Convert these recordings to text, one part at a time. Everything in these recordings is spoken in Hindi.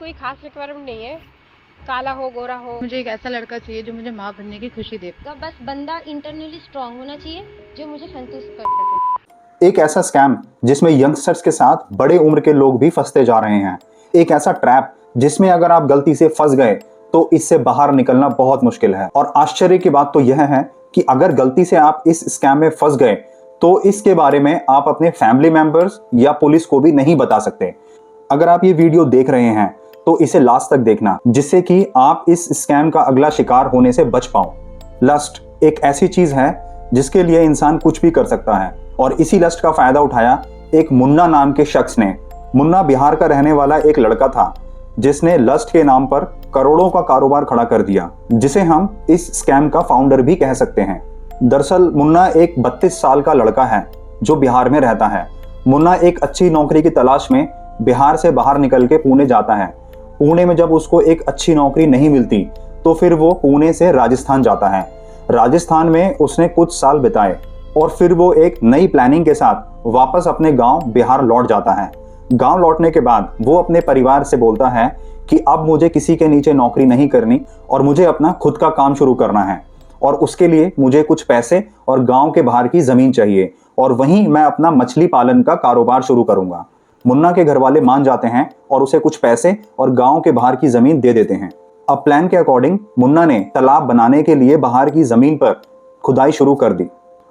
कोई खास रिक्वायरमेंट नहीं है, काला हो गोरा हो। मुझे एक ऐसा लड़का चाहिए जो मुझे माँ बनने की खुशी दे। तो बस बंदा इंटरनली स्ट्रांग होना चाहिए जो मुझे संतुष्ट कर सके। एक ऐसा स्कैम जिसमें यंगस्टर्स के साथ बड़े उम्र के लोग भी फंसते जा रहे हैं। एक ऐसा ट्रैप जिसमें अगर आप गलती से फंस गए तो इससे बाहर निकलना बहुत मुश्किल है। और आश्चर्य की बात तो यह है कि अगर गलती से आप इस स्कैम में फंस गए तो इसके बारे में आप अपने फैमिली मेंबर्स या पुलिस को भी नहीं बता सकते। अगर आप ये वीडियो देख रहे हैं तो इसे लास्ट तक देखना, जिससे कि आप इस स्कैम का अगला शिकार होने से बच पाओ। लस्ट एक ऐसी चीज है जिसके लिए इंसान कुछ भी कर सकता है, और इसी लस्ट का फायदा उठाया एक मुन्ना नाम के शख्स ने। मुन्ना बिहार का रहने वाला एक लड़का था जिसने लस्ट के नाम पर करोड़ों का कारोबार खड़ा कर दिया, जिसे हम इस स्कैम का फाउंडर भी कह सकते हैं। दरअसल मुन्ना एक 32 साल का लड़का है जो बिहार में रहता है। मुन्ना एक अच्छी नौकरी की तलाश में बिहार से बाहर निकल के पुणे जाता है। पुणे में जब उसको एक अच्छी नौकरी नहीं मिलती तो फिर वो पुणे से राजस्थान जाता है। राजस्थान में उसने कुछ साल बिताए और फिर वो एक नई प्लानिंग के साथ वापस अपने गांव बिहार लौट जाता है। गांव लौटने के बाद वो अपने परिवार से बोलता है कि अब मुझे किसी के नीचे नौकरी नहीं करनी और मुझे अपना खुद का काम शुरू करना है, और उसके लिए मुझे कुछ पैसे और गांव के बाहर की जमीन चाहिए, और वहीं मैं अपना मछली पालन का कारोबार शुरू करूंगा। मुन्ना के घर वाले मान जाते हैं और उसे कुछ पैसे और गांव के बाहर की जमीन दे देते हैं। अब प्लान के अकॉर्डिंग मुन्ना ने तालाब बनाने के लिए बाहर की जमीन पर खुदाई शुरू कर दी,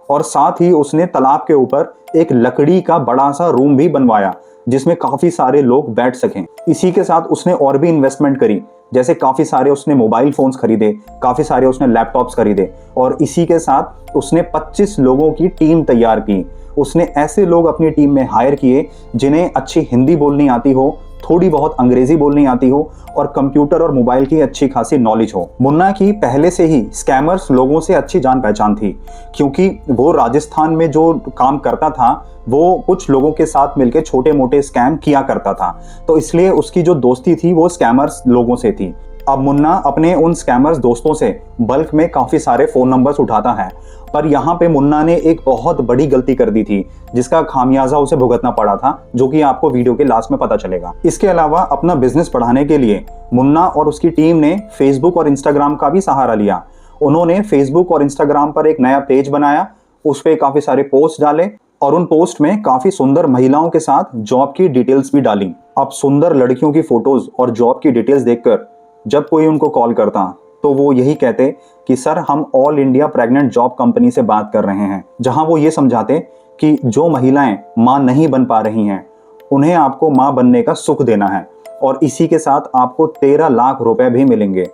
और साथ ही उसने तालाब के ऊपर एक लकड़ी का बड़ा सा रूम भी बनवाया जिसमें काफी सारे लोग बैठ सकें। इसी के साथ उसने और भी इन्वेस्टमेंट करी, जैसे काफी सारे उसने मोबाइल फोन्स खरीदे, काफी सारे उसने लैपटॉप्स खरीदे, और इसी के साथ उसने 25 लोगों की टीम तैयार की। उसने ऐसे लोग अपनी टीम में हायर किए जिन्हें अच्छी हिंदी बोलनी आती हो, थोड़ी बहुत अंग्रेजी बोलनी आती हो, और कंप्यूटर और मोबाइल की अच्छी खासी नॉलेज हो। मुन्ना की पहले से ही स्कैमर्स लोगों से अच्छी जान पहचान थी, क्योंकि वो राजस्थान में जो काम करता था वो कुछ लोगों के साथ मिलकर छोटे मोटे स्कैम किया करता था, तो इसलिए उसकी जो दोस्ती थी वो स्कैमर्स लोगों से थी। अब मुन्ना अपने उन स्कैमर्स दोस्तों से बल्क में काफी सारे फोन नंबर्स उठाता है, पर यहाँ पे मुन्ना ने एक बहुत बड़ी गलती कर दी थी जिसका खामियाजा उसे भुगतना पड़ा था, जो कि आपको वीडियो के लास्ट में पता चलेगा। इसके अलावा अपना बिजनेस बढ़ाने के लिए मुन्ना और उसकी टीम ने फेसबुक और इंस्टाग्राम का भी सहारा लिया। उन्होंने फेसबुक और इंस्टाग्राम पर एक नया पेज बनाया, उस पर काफी सारे पोस्ट डाले, और उन पोस्ट में काफी सुंदर महिलाओं के साथ जॉब की डिटेल्स भी डाली। अब सुंदर लड़कियों की फोटोज और जॉब की डिटेल्स देखकर जब कोई उनको कॉल करता तो वो यही कहते कि सर हम all India pregnant job company से बात कर रहे हैं, जहां वो ये समझाते कि जो महिलाएं मां नहीं बन पा रही हैं उन्हें आपको मां बनने का सुख देना है, और इसी के साथ आपको 13 लाख रुपए भी मिलेंगे,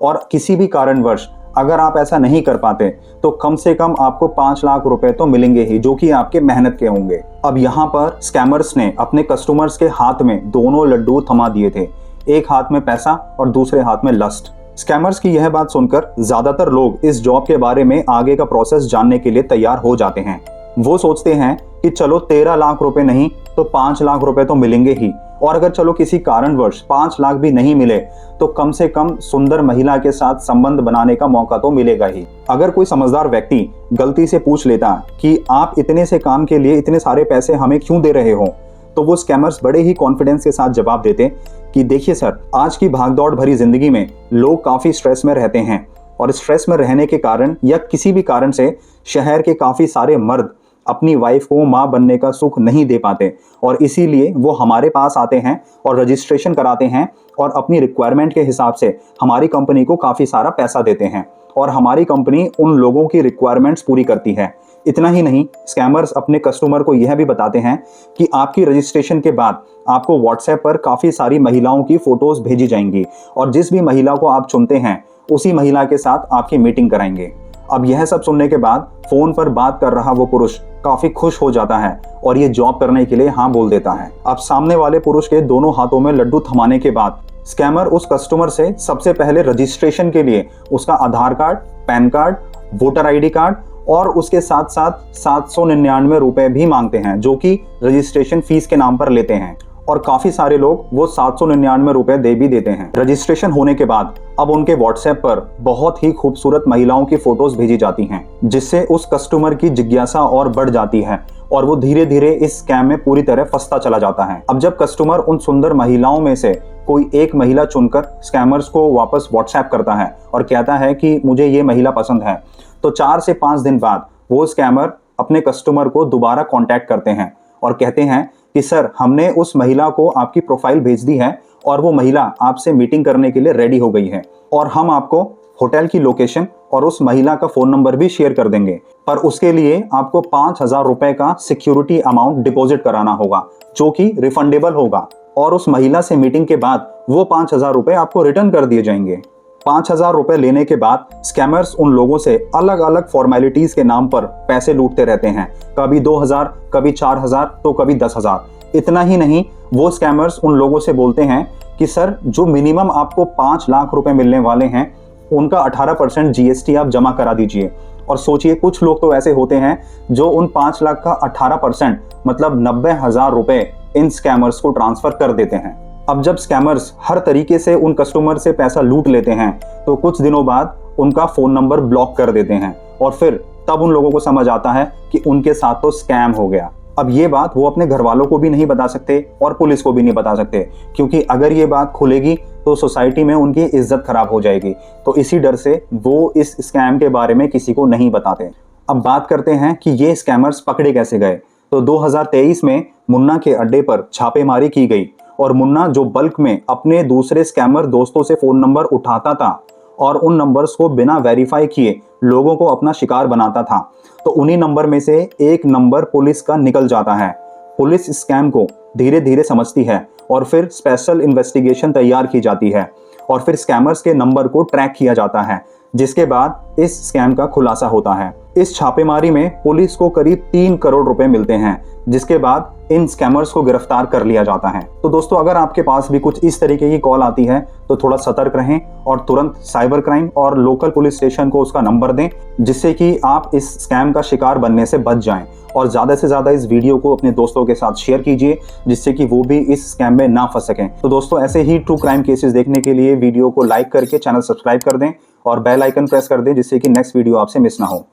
और किसी भी कारणवश अगर आप ऐसा नहीं कर पाते तो कम से कम आपको 5 लाख रुपए तो मिलेंगे ही, जो कि आपके मेहनत के होंगे। अब यहाँ पर स्कैमर्स ने अपने कस्टमर्स के हाथ में दोनों लड्डू थमा दिए थे, एक हाथ में पैसा और दूसरे हाथ में लस्ट। स्कैमर्स की यह बात सुनकर ज्यादातर लोग इस जॉब के बारे में आगे का प्रोसेस जानने के लिए तैयार हो जाते हैं। वो सोचते हैं कि चलो 13 लाख रुपए नहीं तो 5 लाख रुपए तो मिलेंगे ही, और अगर चलो किसी कारणवश 5 लाख भी नहीं मिले तो कम से कम सुंदर महिला के साथ संबंध बनाने का मौका तो मिलेगा ही। अगर कोई समझदार व्यक्ति गलती से पूछ लेता कि आप इतने से काम के लिए इतने सारे पैसे हमें क्यों दे रहे हो, तो वो स्कैमर्स बड़े ही कॉन्फिडेंस के साथ जवाब देते कि देखिए सर, आज की भागदौड़ भरी जिंदगी में लोग काफी स्ट्रेस में रहते हैं, और स्ट्रेस में रहने के कारण या किसी भी कारण से शहर के काफी सारे मर्द अपनी वाइफ को मां बनने का सुख नहीं दे पाते, और इसीलिए वो हमारे पास आते हैं और रजिस्ट्रेशन कराते हैं, और अपनी रिक्वायरमेंट के हिसाब से हमारी कंपनी को काफी सारा पैसा देते हैं, और हमारी कंपनी उन लोगों की रिक्वायरमेंट्स पूरी करती है। इतना ही नहीं, स्कैमर्स अपने कस्टमर को यह भी बताते हैं कि आपकी रजिस्ट्रेशन के बाद आपको व्हाट्सएप पर काफी सारी महिलाओं की फोटोज भेजी जाएंगी, और जिस भी महिला को आप चुनते हैं उसी महिला के साथ आपकी मीटिंग कराएंगे। अब यह सब सुनने के बाद फोन पर बात कर रहा वो पुरुष काफी खुश हो जाता है और ये जॉब करने के लिए हाँ बोल देता है। अब सामने वाले पुरुष के दोनों हाथों में लड्डू थमाने के बाद स्कैमर उस कस्टमर से सबसे पहले रजिस्ट्रेशन के लिए उसका Aadhaar card, PAN card, voter ID card और उसके साथ साथ 799 रुपए भी मांगते हैं, जो कि रजिस्ट्रेशन फीस के नाम पर लेते हैं, और काफी सारे लोग वो 799 रुपए दे भी देते हैं। रजिस्ट्रेशन होने के बाद अब उनके व्हाट्सएप पर बहुत ही खूबसूरत महिलाओं की फोटोज भेजी जाती हैं, जिससे उस कस्टमर की जिज्ञासा और बढ़ जाती है और वो धीरे धीरे इस स्कैम में पूरी तरह फंसता चला जाता है। अब जब कस्टमर उन सुंदर महिलाओं में से कोई एक महिला चुनकर स्कैमर्स को वापस व्हाट्सएप करता है और कहता है कि मुझे ये महिला पसंद है, तो 4 से 5 दिन बाद वो स्कैमर अपने कस्टमर को दोबारा कांटेक्ट करते हैं और कहते हैं कि सर, हमने उस महिला को आपकी प्रोफाइल भेज दी है और वो महिला आपसे मीटिंग करने के लिए रेडी हो गई है और हम आपको होटल की लोकेशन और उस महिला का फोन नंबर भी शेयर कर देंगे, पर उसके लिए आपको 5,000 रुपए का सिक्योरिटी अमाउंट डिपॉजिट कराना होगा जो कि रिफंडेबल होगा और उस महिला से मीटिंग के बाद वो 5,000 रुपए आपको रिटर्न कर दिए जाएंगे। 5,000 रुपए लेने के बाद स्कैमर्स उन लोगों से अलग अलग फॉर्मेलिटीज के नाम पर पैसे लूटते रहते हैं, कभी 2,000, कभी 4,000, तो कभी 10,000। इतना ही नहीं, वो स्कैमर्स उन लोगों से बोलते हैं कि सर, जो मिनिमम आपको 5 लाख रुपए मिलने वाले हैं उनका 18% GST आप जमा करा दीजिए। और सोचिए, कुछ लोग तो ऐसे होते हैं जो उन 5 लाख का 18% मतलब 90,000 रुपए इन स्कैमर्स को ट्रांसफर कर देते हैं। अब जब स्कैमर्स हर तरीके से उन कस्टमर से पैसा लूट लेते हैं तो कुछ दिनों बाद उनका फोन नंबर ब्लॉक कर देते हैं और फिर तब उन लोगों को समझ आता है कि उनके साथ तो स्कैम हो गया। अब ये बात वो अपने घर वालों को भी नहीं बता सकते और पुलिस को भी नहीं बता सकते, क्योंकि अगर ये बात खुलेगी तो सोसाइटी में उनकी इज्जत खराब हो जाएगी। तो इसी डर से वो इस स्कैम के बारे में किसी को नहीं बताते। अब बात करते हैं कि ये स्कैमर्स पकड़े कैसे गए। तो 2023 में मुन्ना के अड्डे पर छापेमारी की गई और मुन्ना जो बल्क में अपने दूसरे स्कैमर दोस्तों से फोन नंबर उठाता था और उन नंबर्स को बिना वेरीफाई किए लोगों को अपना शिकार बनाता था, तो उन्हीं नंबर में से एक नंबर पुलिस का निकल जाता है। पुलिस स्कैम को धीरे धीरे समझती है और फिर स्पेशल इन्वेस्टिगेशन तैयार की जाती है और फिर स्कैमर्स के नंबर को ट्रैक किया जाता है, जिसके बाद इस स्कैम का खुलासा होता है। इस छापेमारी में पुलिस को करीब 3 करोड़ रुपए मिलते हैं, जिसके बाद इन स्कैमर्स को गिरफ्तार कर लिया जाता है। तो दोस्तों, अगर आपके पास भी कुछ इस तरीके की कॉल आती है तो थोड़ा सतर्क रहें और तुरंत साइबर क्राइम और लोकल पुलिस स्टेशन को उसका नंबर दें, जिससे कि आप इस स्कैम का शिकार बनने से बच जाएं। और ज़्यादा से ज़्यादा इस वीडियो को अपने दोस्तों के साथ शेयर कीजिए, जिससे कि वो भी इस स्कैम में ना फंस सकें। तो दोस्तों, ऐसे ही ट्रू क्राइम केसेस देखने के लिए वीडियो को लाइक करके चैनल सब्सक्राइब कर दें और बेल आइकन प्रेस कर दें, जिससे कि नेक्स्ट वीडियो आपसे मिस ना हो।